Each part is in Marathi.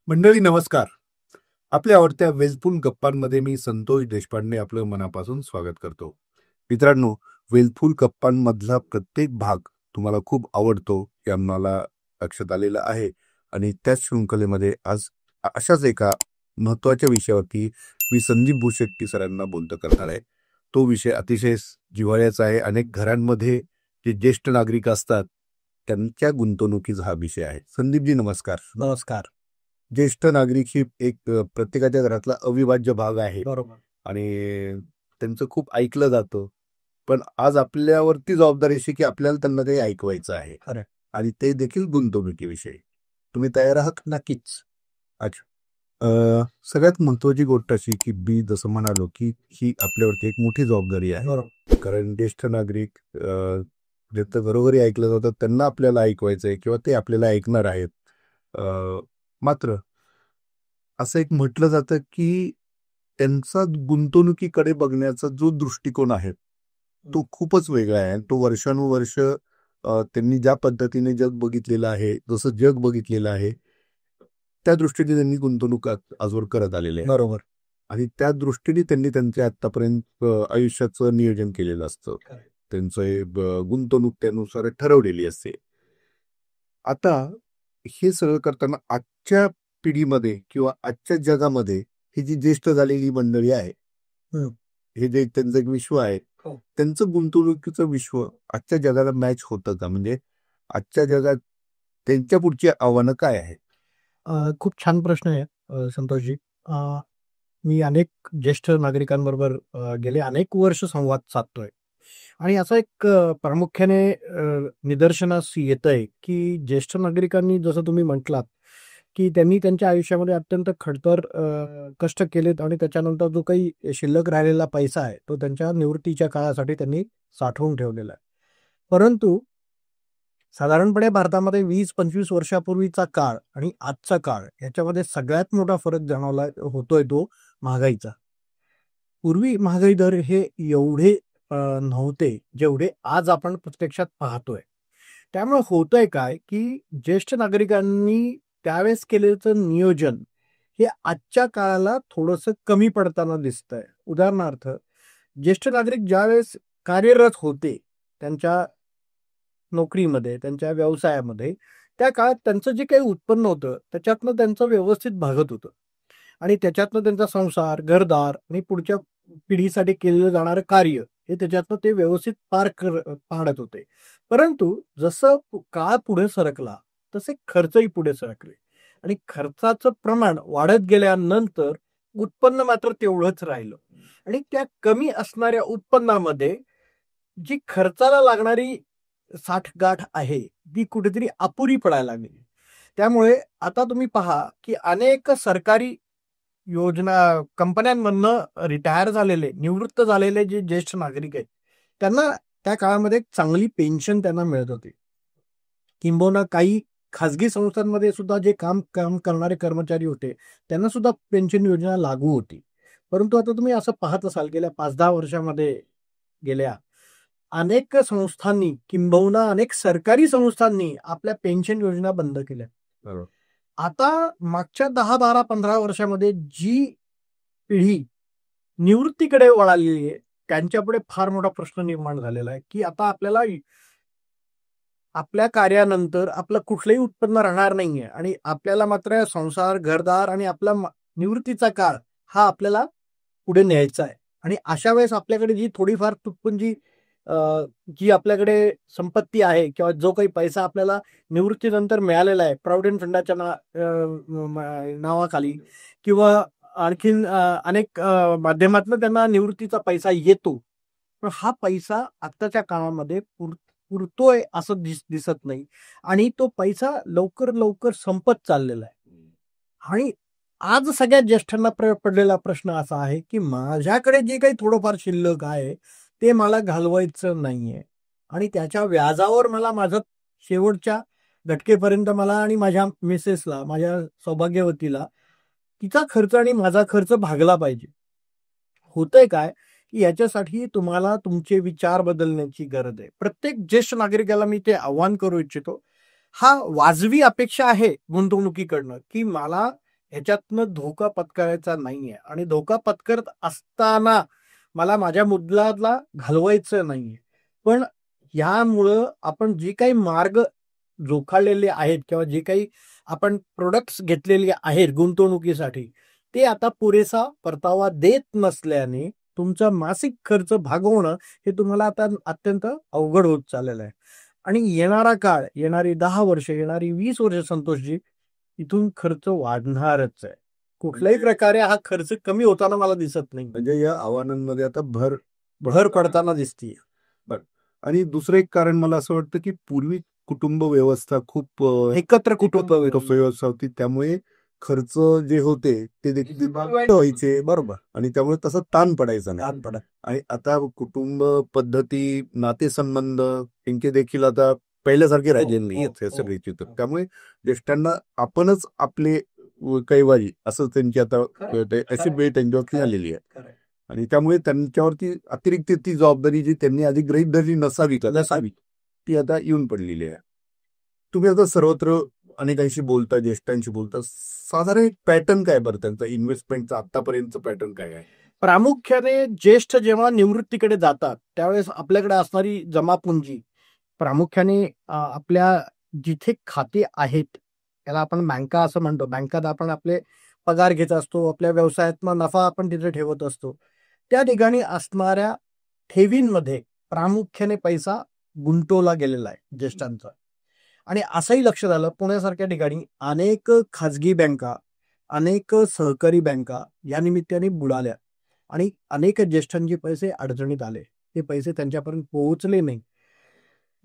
मंडळी नमस्कार. आपल्या आवडत्या वेलफुल गप्पांमध्ये मी संतोष देशपांडे आपलं मनापासून स्वागत करतो. मित्रांनो, वेलफुल गप्पांमधला प्रत्येक भाग तुम्हाला खूप आवडतो हे आम्हाला लक्षात आलेलं आहे आणि त्याच शृंखलेमध्ये आज अशाच एका महत्त्वाच्या विषयावरती मी संदीप भूशेट्टी सरांना बोलतं करणार आहे. तो विषय अतिशय जिव्हाळ्याचा आहे. अनेक घरांमध्ये जे ज्येष्ठ नागरिक असतात त्यांच्या गुंतवणुकीचा हा विषय आहे. संदीपजी नमस्कार. नमस्कार. ज्येष्ठ नागरिक ही एक प्रत्येकाच्या घरातला अविभाज्य भाग आहे बरोबर. आणि त्यांचं खूप ऐकलं जातं. पण आज आपल्यावरती जबाबदारी अशी की आपल्याला त्यांना ते ऐकवायचं आहे खरं. आणि ते देखील गुंतवणुकीविषयी. तुम्ही तयार आहात? नक्कीच. अच्छा. सगळ्यात महत्वाची गोष्ट अशी की मी जसं म्हणालो की ही आपल्यावरती एक मोठी जबाबदारी आहे. बरोबर. कारण ज्येष्ठ नागरिक ज्यांचं घरोघरी ऐकलं जातं त्यांना आपल्याला ऐकवायचंय किंवा ते आपल्याला ऐकणार आहेत. मात्र असं एक म्हटलं जातं की त्यांचा गुंतवणुकीकडे बघण्याचा जो दृष्टिकोन आहे तो खूपच वेगळा आहे. तो वर्षानुवर्ष त्यांनी ज्या पद्धतीने जग बघितलेलं आहे, जसं जग बघितलेलं आहे त्या दृष्टीने त्यांनी गुंतवणूक आजवर करत आलेले आहे. बरोबर. आणि त्या दृष्टीने त्यांनी त्यांच्या आतापर्यंत आयुष्याचं नियोजन केलेलं असतं. त्यांचं गुंतवणूक त्यानुसार ठरवलेली असते. आता हे सगळं करताना आजच्या पिढीमध्ये किंवा आजच्या जगामध्ये ही जी ज्येष्ठ झालेली मंडळी आहे, हे जे त्यांचं एक विश्व आहे, त्यांचं गुंतवणुकीचं विश्व आजच्या जगाला मॅच होतं का? म्हणजे आजच्या जगात त्यांच्या पुढची आव्हानं काय आहेत? खूप छान प्रश्न आहे संतोषजी. मी अनेक ज्येष्ठ नागरिकांबरोबर गेले अनेक वर्ष संवाद साधतोय आणि असं एक प्रामुख्याने निदर्शनास येतंय की ज्येष्ठ नागरिकांनी जसं तुम्ही म्हटलात की त्यांनी त्यांच्या आयुष्यामध्ये अत्यंत खडतर कष्ट केलेत आणि त्याच्यानंतर जो काही शिल्लक राहिलेला पैसा आहे तो त्यांच्या निवृत्तीच्या काळासाठी त्यांनी साठवून ठेवलेला आहे. परंतु साधारणपणे भारतामध्ये 20-25 वर्षापूर्वीचा काळ आणि आजचा काळ याच्यामध्ये सगळ्यात मोठा फरक जाणवला होतोय तो महागाईचा. पूर्वी महागाई दर हे एवढे नव्हते जेवढे आज आपण प्रत्यक्षात पाहतोय. त्यामुळे होतंय काय की ज्येष्ठ नागरिकांनी त्यावेळेस केलेलं नियोजन हे आजच्या काळाला थोडंसं कमी पडताना दिसतंय. उदाहरणार्थ, ज्येष्ठ नागरिक ज्यावेळेस कार्यरत होते त्यांच्या नोकरीमध्ये, त्यांच्या व्यवसायामध्ये, त्या काळात त्यांचं जे काही उत्पन्न होतं त्याच्यातनं त्यांचं व्यवस्थित भागत होतं आणि त्याच्यातनं त्यांचा संसार, घरदार आणि पुढच्या पिढीसाठी केलेलं जाणारं कार्य हे त्याच्यातनं ते व्यवस्थित पाडत होते. परंतु जसं काळ पुढे सरकला तसे खर्चही पुढे सरकले आणि खर्चाचं प्रमाण वाढत गेल्यानंतर उत्पन्न मात्र तेवढंच राहिलं आणि त्या कमी असणाऱ्या उत्पन्नामध्ये जी खर्चाला लागणारी साठगाठ आहे ती कुठेतरी अपुरी पडायला लागली. त्यामुळे आता तुम्ही पहा की अनेक सरकारी योजना कंपन्यांमधनं रिटायर झालेले, निवृत्त झालेले जे ज्येष्ठ नागरिक आहेत त्यांना त्या काळामध्ये चांगली पेन्शन त्यांना मिळत होती. किंबहुना काही खाजगी संस्थांमध्ये सुद्धा जे काम करणारे कर्मचारी होते त्यांना सुद्धा पेन्शन योजना लागू होती. परंतु आता तुम्ही असं पाहत असाल गेल्या 5-10 वर्षामध्ये गेल्या अनेक संस्थांनी किंबहुना अनेक सरकारी संस्थांनी आपल्या पेन्शन योजना बंद केल्या. आता मागच्या 10-12-15 वर्षामध्ये जी पिढी निवृत्तीकडे वळालेली आहे त्यांच्यापुढे फार मोठा प्रश्न निर्माण झालेला आहे की आता आपल्याला आपल्या कार्यानंतर आपलं कुठलंही उत्पन्न राहणार नाहीये आणि आपल्याला मात्र संसार, घरदार आणि आपला निवृत्तीचा काळ हा आपल्याला पुढे न्यायचा आहे. आणि अशा वेळेस आपल्याकडे जी थोडीफार तुटपुंजी जी आपल्याकडे संपत्ती आहे किंवा जो काही पैसा आपल्याला निवृत्तीनंतर मिळालेला आहे प्रॉव्हिडंट फंडाच्या नावाखाली किंवा आणखीन अनेक माध्यमातून त्यांना निवृत्तीचा पैसा येतो, पण हा पैसा आत्ताच्या काळामध्ये पुरतोय असं दिसत नाही आणि तो पैसा लवकर लवकर संपत चाललेला आहे. आणि आज सगळ्यात ज्येष्ठांना पडलेला प्रश्न असा आहे की माझ्याकडे जे काही थोडंफार शिल्लक आहे ते मला घालवायचं नाहीये आणि त्याच्या व्याजावर मला माझं शेवटच्या घटकेपर्यंत मला आणि माझ्या मिसेसला, माझ्या सौभाग्यवतीला तिचा खर्च आणि माझा खर्च भागला पाहिजे. होतंय काय की याच्यासाठी तुम्हाला तुमचे विचार बदलण्याची गरज आहे. प्रत्येक ज्येष्ठ नागरिकाला मी ते आव्हान करू इच्छितो. हा वाजवी अपेक्षा आहे गुंतवणुकीकडनं की मला ह्याच्यातनं धोका पत्करायचा नाहीये आणि धोका पत्करत असताना मला माझ्या मुद्द्याला घालवायचं नाहीये. पण यामुळं आपण जे काही मार्ग जोखाळलेले आहेत किंवा जे काही आपण प्रोडक्ट्स घेतलेले आहेत गुंतवणुकीसाठी, ते आता पुरेसा परतावा देत नसल्याने तुमचा मासिक खर्च भागवणं हे तुम्हाला आता अत्यंत अवघड होत चाललेलं आहे. आणि येणारा काळ, येणारी 10 वर्ष, येणारी 20 वर्ष संतोषजी, इथून खर्च वाढणारच आहे. कुठल्याही प्रकारे हा खर्च कमी होताना मला दिसत नाही. म्हणजे या आव्हानांमध्ये आता भर पडताना दिसतीये. आणि दुसरं एक कारण मला असं वाटतं की पूर्वी कुटुंब व्यवस्था खूप एकत्र कुटुंब व्यवस्था होती, त्यामुळे खर्च जे होते ते देखील व्हायचे, बरोबर. आणि त्यामुळे तसा ताण पडायचा नाही. ताण पडत. आणि आता कुटुंब पद्धती, नातेसंबंध यांचे देखील आता पहिल्यासारखे राहिलेले नाही हो. सगळे चित्र. त्यामुळे ज्येष्ठांना आपणच आपले कैवारी असं त्यांची आता अशी वेळ त्यांच्यावरती झालेली आहे. खरंय. आणि त्यामुळे त्यांच्यावरती अतिरिक्त ती जबाबदारी जी त्यांनी आधी गृहीत धरली नसावी ती आता येऊन पडलेली आहे. तुम्ही आता सर्वत्र अनेकांशी बोलता, ज्येष्ठांशी बोलता, साधारण एक पॅटर्न काय बरं त्यांचा इन्व्हेस्टमेंटचा आतापर्यंतचं पॅटर्न काय आहे? प्रामुख्याने ज्येष्ठ जेव्हा निवृत्तीकडे जातात त्यावेळेस आपल्याकडे असणारी जमापुंजी प्रामुख्याने आपल्या जिथे खाते आहेत त्याला आपण बँका असं म्हणतो. बँकात आपण आपले पगार घेत असतो, आपल्या व्यवसायातला नफा आपण तिथे ठेवत असतो. त्या ठिकाणी असणाऱ्या ठेवींमध्ये प्रामुख्याने पैसा गुंतवला गेलेला आहे ज्येष्ठांचा. आणि असंही लक्षात आलं, पुण्यासारख्या ठिकाणी अनेक खाजगी बँका, अनेक सहकारी बँका या निमित्ताने बुडाल्या आणि अनेक ज्येष्ठांचे पैसे अडचणीत आले. ते पैसे त्यांच्यापर्यंत पोहोचले नाही.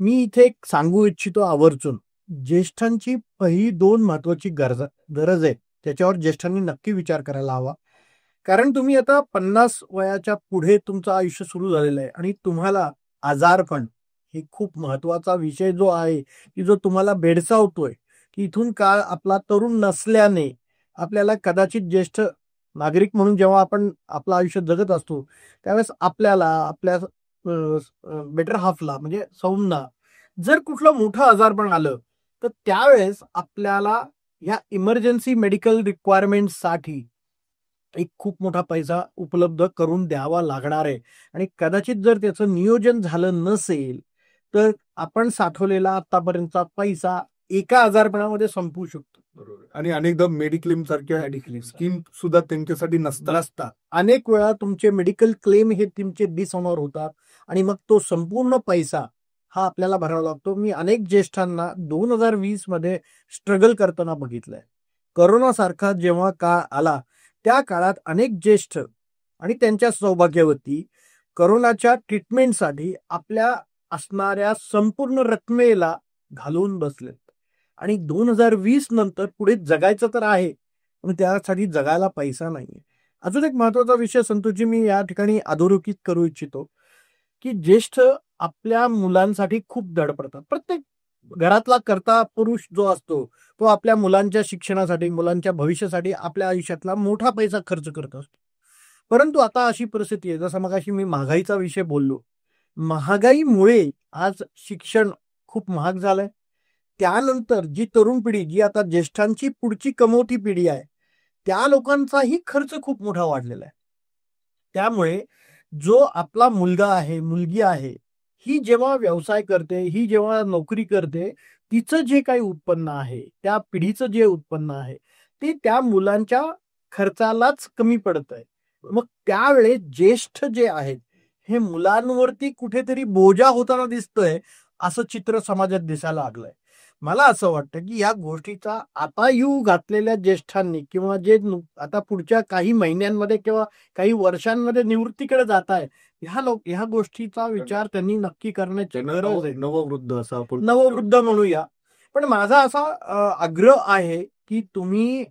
मी इथे एक सांगू इच्छितो आवर्जून, ज्येष्ठांची पहिली 2 महत्वाची गरज आहे त्याच्यावर ज्येष्ठांनी नक्की विचार करायला हवा. कारण तुम्ही आता 50 वयाच्या पुढे तुमचं आयुष्य सुरू झालेलं आहे आणि तुम्हाला आजारपण हे खूप महत्वाचा विषय जो आहे की जो तुम्हाला भेडसावतोय की इथून काळ आपला तरुण नसल्याने आपल्याला कदाचित ज्येष्ठ नागरिक म्हणून जेव्हा आपण आपलं आयुष्य जगत असतो त्यावेळेस आपल्याला आपल्या बेटर हाफला म्हणजे सौमना जर कुठलं मोठं आजारपण आलं तर त्यावेळेस आपल्याला ह्या इमर्जन्सी मेडिकल रिक्वायरमेंटसाठी एक खूप मोठा पैसा उपलब्ध करून द्यावा लागणार आहे. आणि कदाचित जर त्याचं नियोजन झालं नसेल तर आपण साठवलेला आतापर्यंतचा पैसा एका आजारपणामध्ये संपू शकतो. आणि अनेकदा मेडिक्लेम सारख्या स्कीम सुद्धा त्यांच्यासाठी नसतात. अनेक वेळा तुमचे मेडिकल क्लेम हे तुमचे डिसऑनर होतात आणि मग तो संपूर्ण पैसा हा आपल्याला भरावा लागतो. मी अनेक ज्येष्ठांना 2020 मध्ये स्ट्रगल करताना बघितलंय. करोना सारखा जेव्हा काळ आला त्या काळात अनेक ज्येष्ठ आणि त्यांच्या सौभाग्यवती करोनाच्या ट्रीटमेंटसाठी आपल्या असणाऱ्या संपूर्ण रकमेला घालून बसलेत. आणि 2020 नंतर पुढे जगायचं तर आहे पण त्यासाठी जगायला पैसा नाहीये. अजून एक महत्वाचा विषय संतोषजी मी या ठिकाणी अधोरेखित करू इच्छितो की ज्येष्ठ आपल्या मुलांसाठी खूप धडपडतात. प्रत्येक घरातला कर्ता पुरुष जो असतो तो आपल्या मुलांच्या शिक्षणासाठी, मुलांच्या भविष्यासाठी आपल्या आयुष्यातला मोठा पैसा खर्च करत असतो. परंतु आता अशी परिस्थिती आहे, जसं मगाशी मी महागाईचा विषय बोललो, महागाईमुळे आज शिक्षण खूप महाग झालंय. त्यानंतर जी तरुण पिढी, जी आता ज्येष्ठांची पुढची कमवती पिढी आहे, त्या लोकांचाही खर्च खूप मोठा वाढलेला आहे. त्यामुळे जो आपला मुलगा आहे, मुलगी आहे, ही जेव्हा व्यवसाय करते, ही जेव्हा नोकरी करते, तिचं जे काही उत्पन्न आहे, त्या पिढीचं जे उत्पन्न आहे, ते त्या मुलांच्या खर्चालाच कमी पडत आहे. मग त्यावेळेस ज्येष्ठ जे आहेत, हे मुलांवरती कुठेतरी बोजा होताना दिसतोय, असं चित्र समाजात दिसायला लागलंय. मला असं वाटतं की या गोष्टीचा आता यू घातलेल्या ज्येष्ठांनी किंवा जे आता पुढच्या काही महिन्यांमध्ये किंवा काही वर्षांमध्ये निवृत्तीकडे जात आहे, ह्या गोष्टीचा विचार त्यांनी नक्की करण्याची गरज आहे. नववृद्ध असं आपण नववृद्ध म्हणूया. पण माझा असा आग्रह आहे की तुम्ही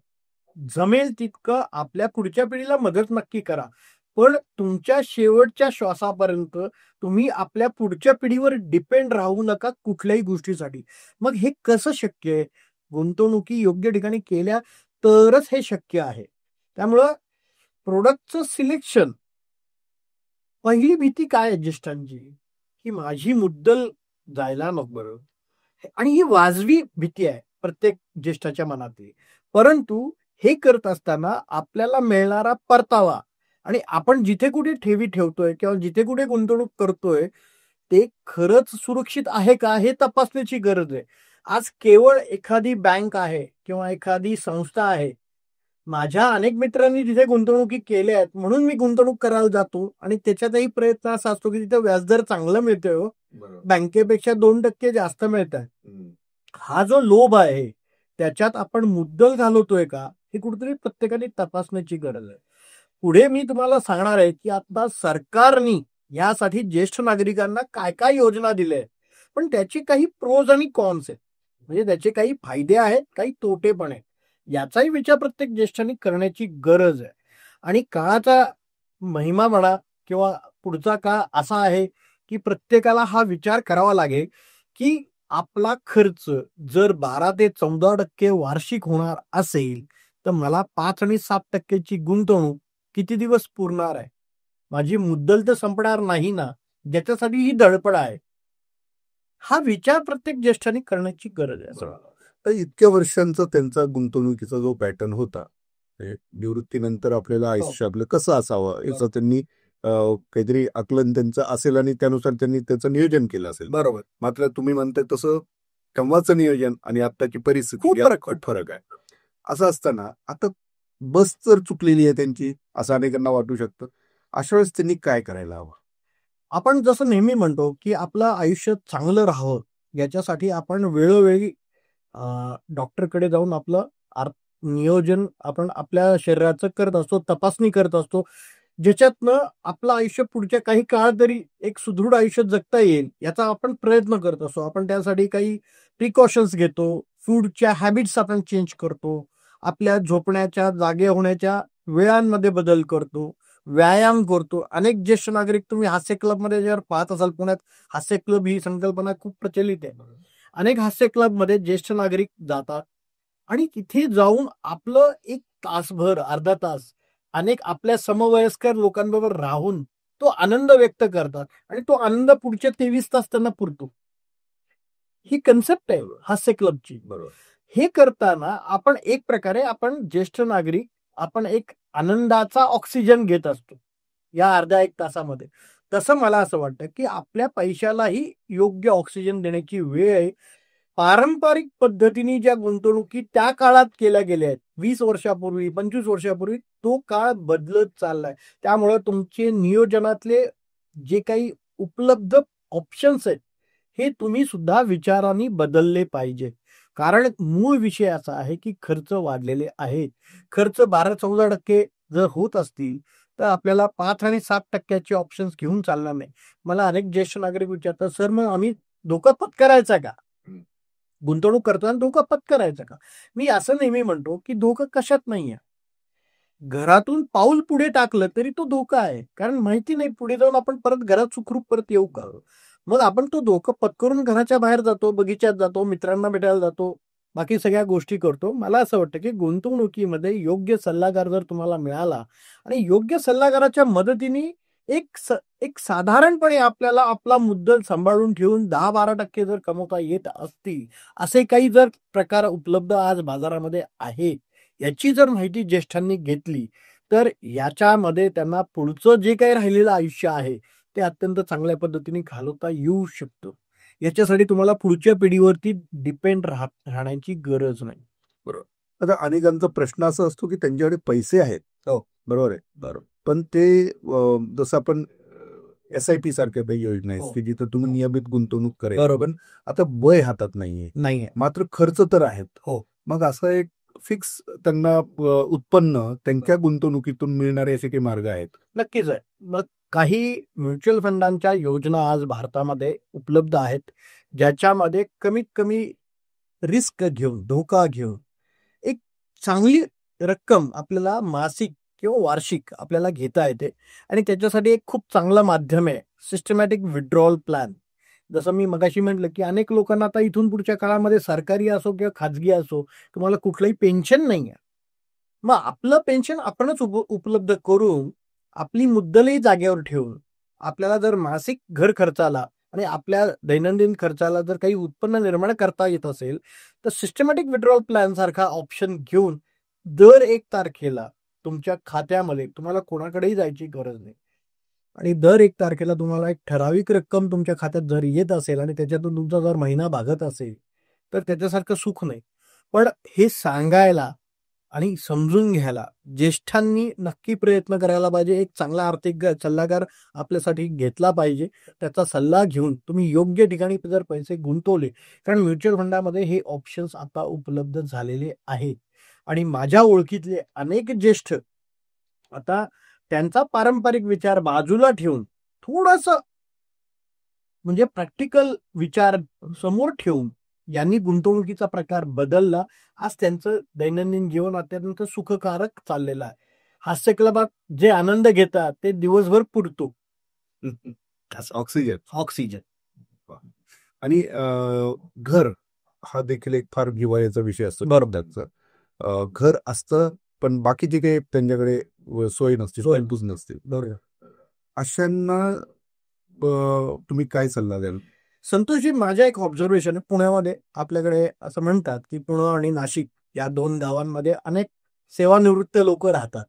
जमेल तितकं आपल्या पुढच्या पिढीला मदत नक्की करा. पण तुमच्या शेवटच्या श्वासापर्यंत तुम्ही आपल्या पुढच्या पिढीवर डिपेंड राहू नका कुठल्याही गोष्टीसाठी. मग हे कसं शक्य आहे? गुंतवणुकी योग्य ठिकाणी केल्या तरच हे शक्य आहे. त्यामुळं प्रोडक्टचं सिलेक्शन, पहिली भीती काय आहे ज्येष्ठांची, की माझी मुद्दल जायला नको बरोबर. आणि ही वाजवी भीती आहे प्रत्येक ज्येष्ठाच्या मनातली. परंतु हे करत असताना आपल्याला मिळणारा परतावा आणि आपण जिथे कुठे ठेवी ठेवतोय किंवा जिथे कुठे गुंतवणूक करतोय ते खरंच सुरक्षित आहे का हे तपासण्याची गरज आहे. आज केवळ एखादी बँक आहे किंवा एखादी संस्था आहे. माझ्या अनेक मित्रांनी तिथे गुंतवणुकी केल्या आहेत म्हणून मी गुंतवणूक करायला जातो आणि त्याच्यातही प्रयत्न असा असतो की तिथे व्याजदर चांगलं मिळतोय हो. बँकेपेक्षा 2% जास्त मिळत आहे. हा जो लोभ आहे त्याच्यात आपण मुद्दल घालवतोय का हे कुठेतरी प्रत्येकाने तपासण्याची गरज आहे. पुढे मी तुम्हाला सांगणार आहे की आता सरकारने यासाठी ज्येष्ठ नागरिकांना काय काय योजना दिल्या आहेत पण त्याची काही प्रोज आणि कॉन्स आहेत. म्हणजे त्याचे काही फायदे आहेत काही तोटे पण आहेत. याचाही विचार प्रत्येक ज्येष्ठांनी करण्याची गरज आहे. आणि काळाचा महिमा म्हणा किंवा पुढचा काळ असा आहे की प्रत्येकाला हा विचार करावा लागेल की आपला खर्च जर 12 ते 14% वार्षिक होणार असेल तर मला 5 आणि 7% गुंतवणूक किती दिवस पुरणार आहे. माझी मुद्दल तर संपणार नाही ना, ज्याच्यासाठी ही धडपड आहे. हा विचार प्रत्येक ज्येष्ठांनी करण्याची गरज आहे असं मला वाटतं. तर इतक्या वर्षांचा त्यांचा गुंतवणुकीचा जो पॅटर्न होता, निवृत्तीनंतर आपल्याला आयुष्य आपलं कसं असावं याचं त्यांनी काहीतरी आकलन त्यांचं असेल आणि त्यानुसार त्यांनी त्याचं नियोजन केलं असेल. बरोबर. मात्र तुम्ही म्हणताय तसं तेव्हाचं नियोजन आणि आत्ताची परिस्थिती खूप यात खूप फरक आहे. असं असताना आता बस जर चुकलेली आहे त्यांची असं अनेकांना वाटू शकतं. अशा वेळेस त्यांनी काय करायला हवं? आपण जसं नेहमी म्हणतो की आपलं आयुष्य चांगलं राहावं याच्यासाठी आपण वेळोवेळी डॉक्टरकडे जाऊन आपलं नियोजन आपण आपल्या शरीराचं करत असतो, तपासणी करत असतो, ज्याच्यातनं आपलं आयुष्य पुढच्या काही काळ तरी एक सुदृढ आयुष्य जगता येईल याचा आपण प्रयत्न करत असतो. आपण त्यासाठी काही प्रिकॉशन्स घेतो, फूडच्या हॅबिट्स आपण चेंज करतो, आपल्या झोपण्याच्या जागे होण्याच्या वेळांमध्ये बदल करतो, व्यायाम करतो. अनेक ज्येष्ठ नागरिक तुम्ही हास्य क्लबमध्ये जर पाहत असाल, पुण्यात हास्य क्लब ही संकल्पना खूप प्रचलित आहे. अनेक हास्य क्लबमध्ये ज्येष्ठ नागरिक जातात आणि तिथे जाऊन आपलं एक तासभर अर्धा तास अनेक आपल्या समवयस्कर लोकांबरोबर राहून तो आनंद व्यक्त करतात आणि तो आनंद पुढचे 23 तास त्यांना पुरतो. ही कन्सेप्ट आहे हास्य क्लबची. बरोबर. हे करताना आपण एक प्रकारे आपण ज्येष्ठ नागरिक आपण एक आनंदाचा ऑक्सिजन घेत असतो या अर्ध्या एक तासामध्ये. तसं मला असं वाटतं की आपल्या पैशालाही योग्य ऑक्सिजन देण्याची वेळ आहे. पारंपरिक पद्धतीने ज्या गुंतवणुकी त्या काळात केल्या गेल्या आहेत 20 वर्षापूर्वी 25 वर्षापूर्वी तो काळ बदलत चाललाय. त्यामुळे तुमचे नियोजनातले जे काही उपलब्ध ऑप्शन्स आहेत हे तुम्ही सुद्धा विचाराने बदलले पाहिजे. कारण मूळ विषय असा आहे की खर्च वाढलेले आहेत. खर्च 12-14% जर होत असतील तर आपल्याला 5 आणि 7% ऑप्शन्स घेऊन चालणार नाही. मला अनेक ज्येष्ठ नागरिक विचारतात, सर मग आम्ही धोका पत्करायचा का? गुंतवणूक करताना धोका पत्करायचा का? मी असं नेहमी म्हणतो की धोका कशात नाहीये. घरातून पाऊल पुढे टाकलं तरी तो धोका आहे. कारण माहिती नाही पुढे जाऊन आपण परत घरात सुखरूप परत येऊ का? मग आपण तो धोका पत्करून घराच्या बाहेर जातो, बगीच्यात जातो, मित्रांना भेटायला जातो, बाकी सगळ्या गोष्टी करतो. मला असं वाटतं की गुंतवणुकीमध्ये योग्य सल्लागार जर तुम्हाला मिळाला आणि योग्य सल्लागाराच्या मदतीने एक साधारणपणे आपल्याला आपला मुद्दल सांभाळून ठेवून 10-12% जर कमवता येत असतील, असे काही जर प्रकार उपलब्ध आज बाजारामध्ये आहे, याची जर माहिती ज्येष्ठांनी घेतली तर याच्यामध्ये त्यांना पुढचं जे काही राहिलेलं आयुष्य आहे ते अत्यंत चांगल्या पद्धतीने घालवता येऊ शकतं. याच्यासाठी तुम्हाला पुढच्या पिढीवरती डिपेंड राहण्याची गरज नाही. आता अनेकांचा प्रश्न असा असतो की त्यांच्याकडे पैसे आहेत. हो. बरोबर आहे. बरोबर. पण ते जसं आपण SIP सारख्या काही योजना आहेत हो. की जिथं तुम्ही नियमित गुंतवणूक करेल. बरोबर. पण आता वय हातात नाहीये. नाहीये. मात्र खर्च तर आहेत. हो. मग असं एक फिक्स त्यांना उत्पन्न त्यांच्या गुंतवणुकीतून मिळणारे असे काही मार्ग आहेत? नक्कीच आहे. मग काही म्युच्युअल फंडांच्या योजना आज भारतामध्ये उपलब्ध आहेत, ज्याच्यामध्ये कमीत कमी रिस्क घेऊन, धोका घेऊन एक चांगली रक्कम आपल्याला मासिक किंवा वार्षिक आपल्याला घेता येते आणि त्याच्यासाठी एक खूप चांगलं माध्यम आहे सिस्टमॅटिक विथड्रॉल प्लॅन. जसं मी मगाशी म्हटलं की अनेक लोकांना आता इथून पुढच्या काळामध्ये सरकारी असो किंवा खाजगी असो तुम्हाला कुठलंही पेन्शन नाही आहे. मग आपलं पेन्शन आपणच उपलब्ध करून आपली मुद्दलही जागेवर ठेवून आपल्याला जर मासिक घर खर्चाला आणि आपल्या दैनंदिन खर्चाला जर काही उत्पन्न निर्माण करता येत असेल तर सिस्टमॅटिक विथड्रॉल प्लॅन सारखा ऑप्शन घेऊन दर 1 तारखेला तुमच्या खात्यामध्ये तुम्हाला कोणाकडेही जायची गरज नाही. आणि दर 1 तारखेला तुम्हाला एक ठराविक रक्कम तुमच्या खात्यात जर येत असेल आणि त्याच्यातून तुमचा जर महिना भागत असेल, तर त्याच्यासारखं सुख नाही. पण हे सांगायला आणि समजून घ्यायला ज्येष्ठांनी नक्की प्रयत्न करायला पाहिजे. एक चांगला आर्थिक सल्लागार आपल्यासाठी घेतला पाहिजे. त्याचा सल्ला घेऊन तुम्ही योग्य ठिकाणी जर पैसे गुंतवले, कारण म्युच्युअल फंडामध्ये हे ऑप्शन्स आता उपलब्ध झालेले आहेत. आणि माझ्या ओळखीतले अनेक ज्येष्ठ आता त्यांचा पारंपरिक विचार बाजूला ठेवून थोडंसं म्हणजे प्रॅक्टिकल विचार समोर ठेवून यांनी गुंतवणुकीचा प्रकार बदलला. आज त्यांचं दैनंदिन जीवन अत्यंत सुखकारक चाललेलं आहे. हास्यक्लबात जे आनंद घेतात ते दिवसभर पुरतो. ऑक्सिजन. ऑक्सिजन. आणि घर हा देखील एक फार जिव्हाळ्याचा विषय असतो. बरोबर. त्यांचं घर असतं, पण बाकीची काही त्यांच्याकडे सोय नसते, सोय. तरतूद नसते. बरोबर. अशांना तुम्ही काय सल्ला द्याल? संतोषजी, माझ्या एक ऑब्झर्वेशन आहे. पुण्यामध्ये आपल्याकडे असं म्हणतात की पुणे आणि नाशिक या 2 गावांमध्ये अनेक सेवानिवृत्त लोक राहतात.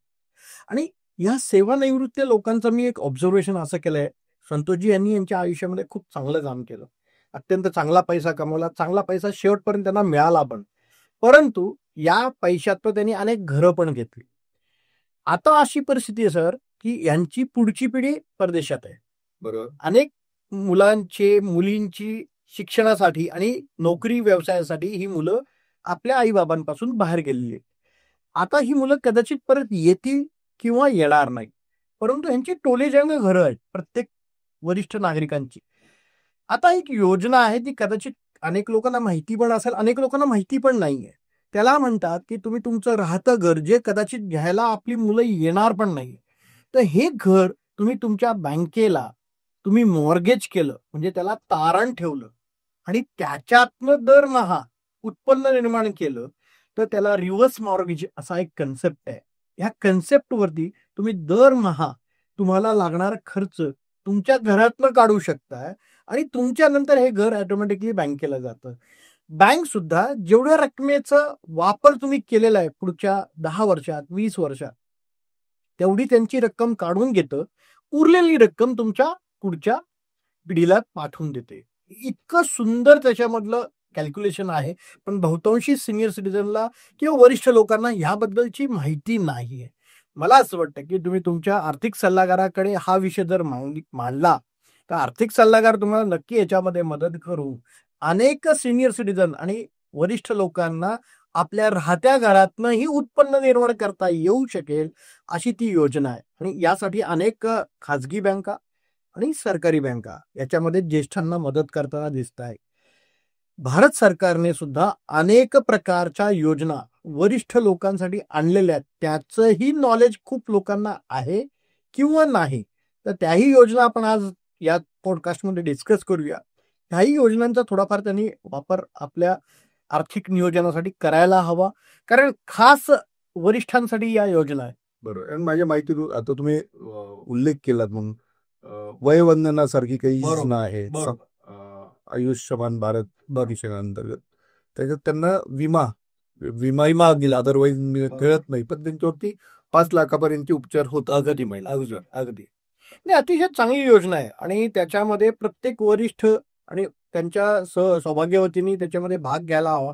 आणि या सेवानिवृत्त लोकांचं मी एक ऑब्झर्वेशन असं केलंय, संतोषजी यांनी यांच्या आयुष्यामध्ये खूप चांगलं काम केलं. अत्यंत चांगला पैसा कमवला, चांगला पैसा शेवटपर्यंत त्यांना मिळाला पण. परंतु या पैशात त्यांनी अनेक घरं पण घेतली. आता अशी परिस्थिती आहे सर, की यांची पुढची पिढी परदेशात आहे. बरोबर. अनेक मुलींची शिक्षणासाठी आणि नोकरी व्यवसायासाठी ही मुलं आपल्या आईबाबांपासून बाहेर गेलेली आहेत. आता ही मुलं कदाचित परत येतील किंवा येणार नाही. परंतु यांची टोलेजंग घरं आहेत प्रत्येक वरिष्ठ नागरिकांची. आता एक योजना आहे, ती कदाचित अनेक लोकांना माहिती पण असेल, अनेक लोकांना माहिती पण नाहीये. त्याला म्हणतात की तुम्ही तुमचं राहतं घर जे कदाचित घ्यायला आपली मुलं येणार पण नाही, तर हे घर तुम्ही तुमच्या बँकेला तुम्ही मॉर्गेज केलं, म्हणजे त्याला तारण ठेवलं आणि त्याच्यातनं दरमहा उत्पन्न निर्माण केलं, तर त्याला रिव्हर्स मॉर्गेज असा एक कन्सेप्ट आहे. ह्या कन्सेप्टवरती तुम्ही दरमहा तुम्हाला लागणारा खर्च तुमच्या घरातनं काढू शकताय आणि तुमच्यानंतर हे घर ऑटोमॅटिकली बँकेला जातं. बँक सुद्धा जेवढ्या रकमेचा वापर तुम्ही केलेला आहे पुढच्या 10 वर्षात, 20 वर्षात, तेवढी त्यांची रक्कम काढून घेतं. उरलेली रक्कम तुमच्या पुढच्या पिढीला पाठवून देते. इतकं सुंदर त्याच्यामधलं कॅल्क्युलेशन आहे. पण बहुतांशी सिनियर सिटीजनला किंवा वरिष्ठ लोकांना ह्याबद्दलची माहिती नाहीये. मला असं वाटतं की तुम्ही तुमच्या आर्थिक सल्लागाराकडे हा विषय जर मांडला, तर आर्थिक सल्लागार तुम्हाला नक्की याच्यामध्ये मदत करू. अनेक सिनियर सिटीजन आणि वरिष्ठ लोकांना आपल्या राहत्या घरातनंही उत्पन्न निर्माण करता येऊ शकेल, अशी ती योजना आहे. आणि यासाठी अनेक खाजगी बँका आणि सरकारी बँका याच्यामध्ये ज्येष्ठांना मदत करताना दिसत आहे. भारत सरकारने सुद्धा अनेक प्रकारच्या योजना वरिष्ठ लोकांसाठी आणलेल्या आहेत. त्याचंही नॉलेज खूप लोकांना आहे किंवा नाही, तर त्याही योजना आपण आज या पॉडकास्टमध्ये डिस्कस करूया. त्याही योजनांचा थोडाफार त्यांनी वापर आपल्या आर्थिक नियोजनासाठी करायला हवा, कारण खास वरिष्ठांसाठी या योजना आहेत. बरोबर. आणि माझ्या माहितीतून आता तुम्ही उल्लेख केलात म्हणून वयवंदनासारखी काही बरोबर, योजना आहे, बरोबर. आयुष्यमान भारत मिशनाअंतर्गत त्याच्यात त्यांना विमा दिला, अदरवाईज मिळत नाही, पण त्यांच्यावरती 5 लाखापर्यंतचे उपचार होतात. अगदी महिला अगदी नाही, अतिशय चांगली योजना आहे. आणि त्याच्यामध्ये प्रत्येक वरिष्ठ आणि त्यांच्या सौभाग्यवतींनी त्याच्यामध्ये भाग घ्यायला हवा.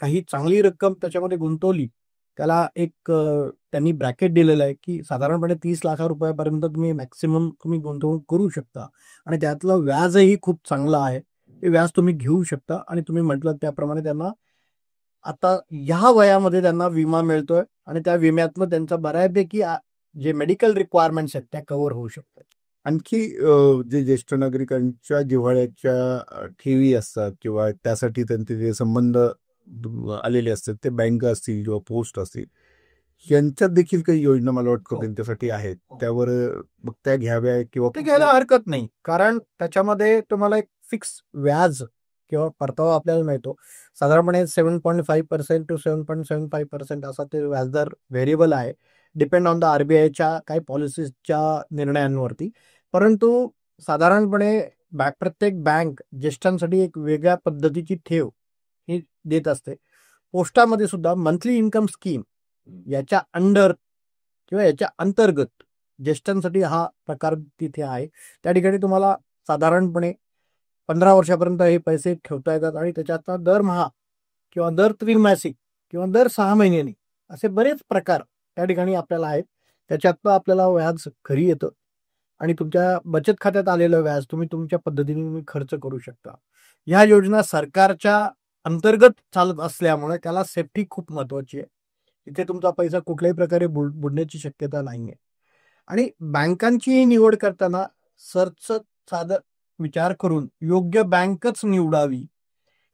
काही चांगली रक्कम त्याच्यामध्ये गुंतवली, त्याला एक त्यांनी ब्रॅकेट दिलेलं आहे की साधारणपणे 30 लाख रुपयापर्यंत तुम्ही मॅक्सिमम तुम्ही गुंतवणूक करू शकता. आणि त्यातलं व्याजही खूप चांगलं आहे. ते व्याज तुम्ही घेऊ शकता. आणि तुम्ही म्हटलं त्याप्रमाणे त्यांना आता ह्या वयामध्ये त्यांना विमा मिळतोय आणि त्या विम्यातनं त्यांचा बऱ्यापैकी जे मेडिकल रिक्वायरमेंट्स आहेत त्या कव्हर होऊ शकतात. आणखी जे ज्येष्ठ नागरिकांच्या जिव्हाळ्याच्या ठेवी असतात किंवा त्यासाठी त्यांचे जे संबंध आलेले असतात, ते बँक असतील किंवा पोस्ट असतील, यांच्यात देखील काही योजना मला वाटतं त्यांच्यासाठी आहेत. त्यावर मग त्या घ्याव्या किंवा ते घ्यायला हरकत नाही, कारण त्याच्यामध्ये तुम्हाला एक फिक्स व्याज किंवा परतावा आपल्याला मिळतो. साधारणपणे 7.5% to 7.75% असा ते व्याजदर व्हेरिएबल आहे, डिपेंड ऑन द RBIच्या काही पॉलिसीजच्या निर्णयांवरती. परंतु साधारणपणे प्रत्येक बँक ज्येष्ठांसाठी एक वेगळ्या पद्धतीची ठेव ही देत असते. पोस्टामध्ये सुद्धा मंथली इन्कम स्कीम याच्या अंडर किंवा याच्या अंतर्गत ज्येष्ठांसाठी हा प्रकार तिथे आहे. त्या ठिकाणी तुम्हाला साधारणपणे 15 वर्षापर्यंत हे पैसे ठेवता येतात आणि त्याच्यातनं दरमहा किंवा दर त्रैमासिक किंवा दर 6 महिन्यांनी असे बरेच प्रकार त्या ठिकाणी आपल्याला आहेत. त्याच्यातनं आपल्याला व्याज घरी येतं आणि तुमच्या बचत खात्यात आलेलं व्याज तुम्ही तुमच्या पद्धतीने खर्च करू शकता. ह्या योजना सरकारच्या अंतर्गत चालत असल्यामुळे त्याला सेफ्टी खूप महत्वाची आहे. इथे तुमचा पैसा कुठल्याही प्रकारे बुडण्याची शक्यता नाहीये. आणि बँकांची निवड करताना साधं विचार करून योग्य बँकच निवडावी.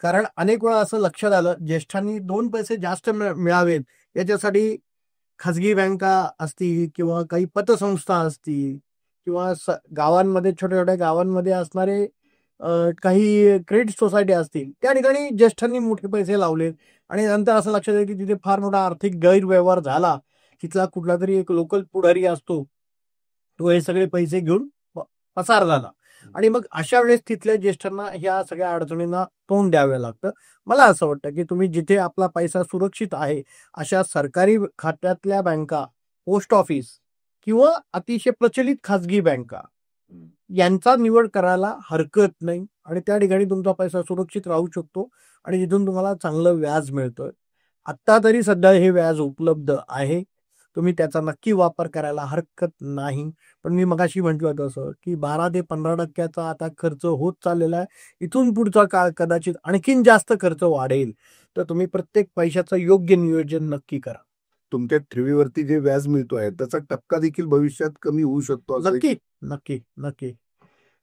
कारण अनेक वेळा असं लक्षात आलं, ज्येष्ठांनी 2 पैसे जास्त मिळावेत याच्यासाठी खाजगी बँका असतील किंवा काही पतसंस्था असतील किंवा गावांमध्ये छोट्या छोट्या गावांमध्ये असणारे काही क्रेडिट सोसायटी असतील, त्या ठिकाणी ज्येष्ठांनी मोठे पैसे लावलेत आणि नंतर असं लक्षात येईल की तिथे फार मोठा आर्थिक गैरव्यवहार झाला. तिथला कुठला तरी एक लोकल पुढारी असतो, तो हे सगळे पैसे घेऊन पसार झाला आणि मग अशा वेळेस तिथल्या ज्येष्ठांना ह्या सगळ्या अडचणींना तोंड द्यावं लागतं. मला असं वाटतं की तुम्ही जिथे आपला पैसा सुरक्षित आहे अशा सरकारी खात्यातल्या बँका, पोस्ट ऑफिस किंवा अतिशय प्रचलित खाजगी बँका यांचा निवड करायला हरकत नाही आणि त्या ठिकाणी तुमचा पैसा सुरक्षित राहू शकतो आणि जिथून तुम्हाला चांगलं व्याज मिळतोय. आत्ता तरी सध्या हे व्याज उपलब्ध आहे, तुम्ही त्याचा नक्की वापर करायला हरकत नाही. पण मी मगाशी म्हटलं तसं की 12 ते 15% आता खर्च होत चाललेला आहे. इथून पुढचा काळ कदाचित आणखीन जास्त खर्च वाढेल. तर तुम्ही प्रत्येक पैशाचं योग्य नियोजन नक्की करा. तुमच्या ठेवीवरती जे व्याज मिळतो आहे त्याचा टक्का देखील भविष्यात कमी होऊ शकतो. नक्की नक्की नक्की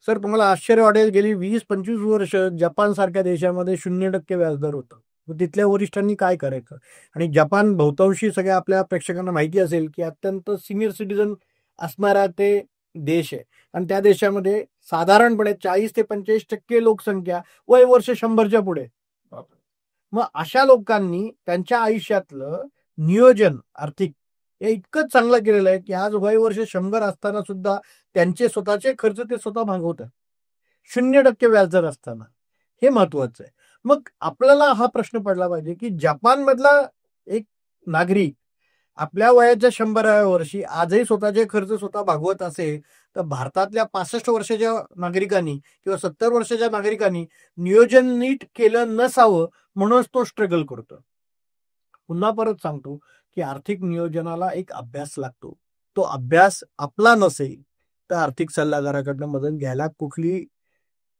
सर, तुम्हाला आश्चर्य वाटेल, गेली 20-25 वर्ष जपान सारख्या देशामध्ये 0% व्याजदर होतं. तिथल्या वरिष्ठांनी काय करायचं? आणि जपान बहुतांशी सगळ्या आपल्या प्रेक्षकांना माहिती असेल की अत्यंत सिनियर सिटीजन असणारा ते देश आहे आणि त्या देशामध्ये साधारणपणे 40 ते 45% लोकसंख्या वय वर्ष 100च्या पुढे. मग अशा लोकांनी त्यांच्या आयुष्यातलं नियोजन आर्थिक हे इतकं चांगलं केलेलं आहे की आज वय वर्ष 100 असताना सुद्धा त्यांचे स्वतःचे खर्च ते स्वतः भागवतात, 0% व्याजदर असताना. हे महत्वाचं आहे. मग आपल्याला हा प्रश्न पडला पाहिजे की जपानमधला एक नागरिक आपल्या वयाच्या 100व्या वर्षी आजही स्वतःचे खर्च स्वतः भागवत असेल, तर भारतातल्या 65 वर्षाच्या नागरिकांनी किंवा 70 वर्षाच्या नागरिकांनी नियोजन नीट केलं नसावं म्हणूनच तो स्ट्रगल करतो. पुन्हा परत सांगतो की आर्थिक नियोजनाला एक अभ्यास लागतो. तो अभ्यास आपला नसेल तर आर्थिक सल्लागाराकडनं मदत घ्यायला कुठली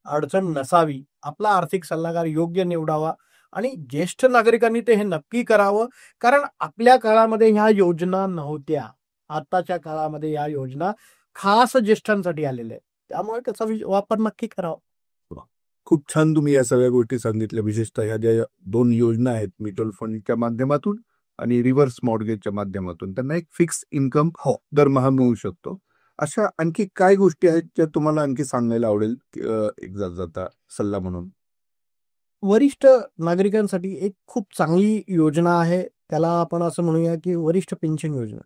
अडचण नसावी. आपला आर्थिक सल्लागार योग्य निवडावा आणि ज्येष्ठ नागरिकांनी ते हे नक्की करावं. कारण आपल्या काळामध्ये ह्या योजना नव्हत्या. आताच्या काळामध्ये या योजना खास ज्येष्ठांसाठी आलेल्या आहेत. त्यामुळे त्याचा वापर नक्की करावा. खूप छान तुम्ही या सगळ्या गोष्टी सांगितल्या, विशेषतः ह्या ज्या 2 योजना आहेत, म्युच्युअल फंडच्या माध्यमातून आणि रिव्हर्स मॉर्गेजच्या माध्यमातून त्यांना एक फिक्स इन्कम दरमहा मिळू शकतो. अशा आणखी काय गोष्टी आहेत ज्या तुम्हाला आणखी सांगायला आवडेल एक जाता सल्ला म्हणून? वरिष्ठ नागरिकांसाठी एक खूप चांगली योजना आहे. त्याला आपण असं म्हणूया की वरिष्ठ पेन्शन योजना.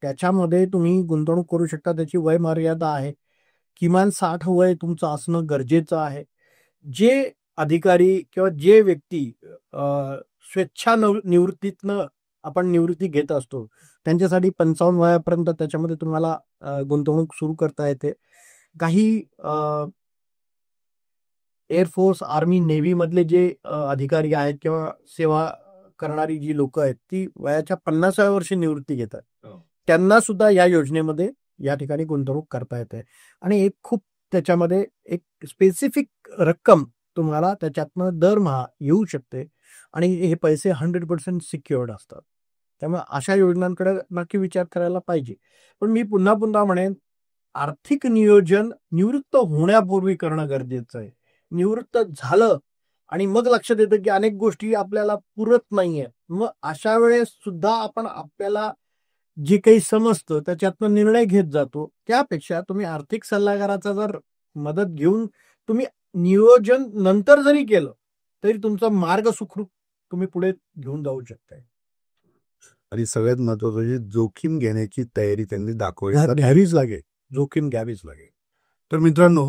त्याच्यामध्ये तुम्ही गुंतवणूक करू शकता. त्याची वय मर्यादा आहे. किमान 60 वय तुमचं असणं गरजेचं आहे. जे अधिकारी किंवा जे व्यक्ती स्वेच्छा निवृत्तीतनं आपण निवृत्ती घेत असतो त्यांच्यासाठी 55 वयापर्यंत त्याच्यामध्ये तुम्हाला गुंतवणूक सुरू करता येते. काही एअरफोर्स, आर्मी, नेव्ही मधले जे अधिकारी आहेत किंवा सेवा करणारी जी लोक आहेत ती वयाच्या 50व्या वर्षी निवृत्ती घेतात. त्यांना सुद्धा या योजनेमध्ये या ठिकाणी गुंतवणूक करता येते आणि एक खूप त्याच्यामध्ये एक स्पेसिफिक रक्कम तुम्हाला त्याच्यातनं दरमहा येऊ शकते आणि हे पैसे 100% सिक्युअर्ड असतात. त्यामुळे अशा योजनांकडे नक्की विचार करायला पाहिजे. पण मी पुन्हा पुन्हा म्हणेन, आर्थिक नियोजन निवृत्त होण्यापूर्वी करणं गरजेचं आहे. निवृत्त झालं आणि मग लक्षात येतं की अनेक गोष्टी आपल्याला पुरत नाहीये. मग अशा वेळेस सुद्धा आपण आपल्याला जे काही समजतं त्याच्यातनं निर्णय घेत जातो. त्यापेक्षा तुम्ही आर्थिक सल्लागाराचा जर मदत घेऊन तुम्ही नियोजन नंतर जरी केलं तरी तुमचा मार्ग सुखरूप तुम्ही पुढे घेऊन जाऊ शकताय. आणि सगळ्यात महत्वाचं म्हणजे जोखीम घेण्याची तयारी त्यांनी घ्यावीच लागेल. जोखीम घ्यावीच लागेल. तर मित्रांनो,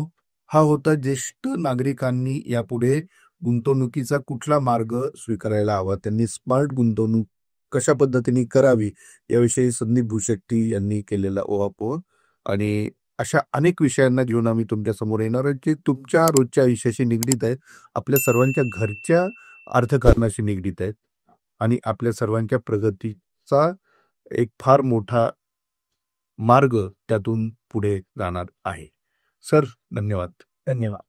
हा होता ज्येष्ठ नागरिकांनी यापुढे गुंतवणुकीचा कुठला मार्ग स्वीकारायला हवा, त्यांनी स्मार्ट गुंतवणूक कशा पद्धतीने करावी याविषयी संदीप भुशेट्टी यांनी केलेला ओहापोह आणि अशा अनेक विषयांना घेऊन आम्ही तुमच्या समोर येणार आहोत जे तुमच्या रोजच्या आयुष्याशी निगडीत आहेत, आपल्या सर्वांच्या घरच्या अर्थकारणाशी निगडीत आहेत आणि आपल्या सर्वांच्या प्रगतीचा एक फार मोठा मार्ग त्यातून पुढे जाणार आहे. सर, धन्यवाद. धन्यवाद.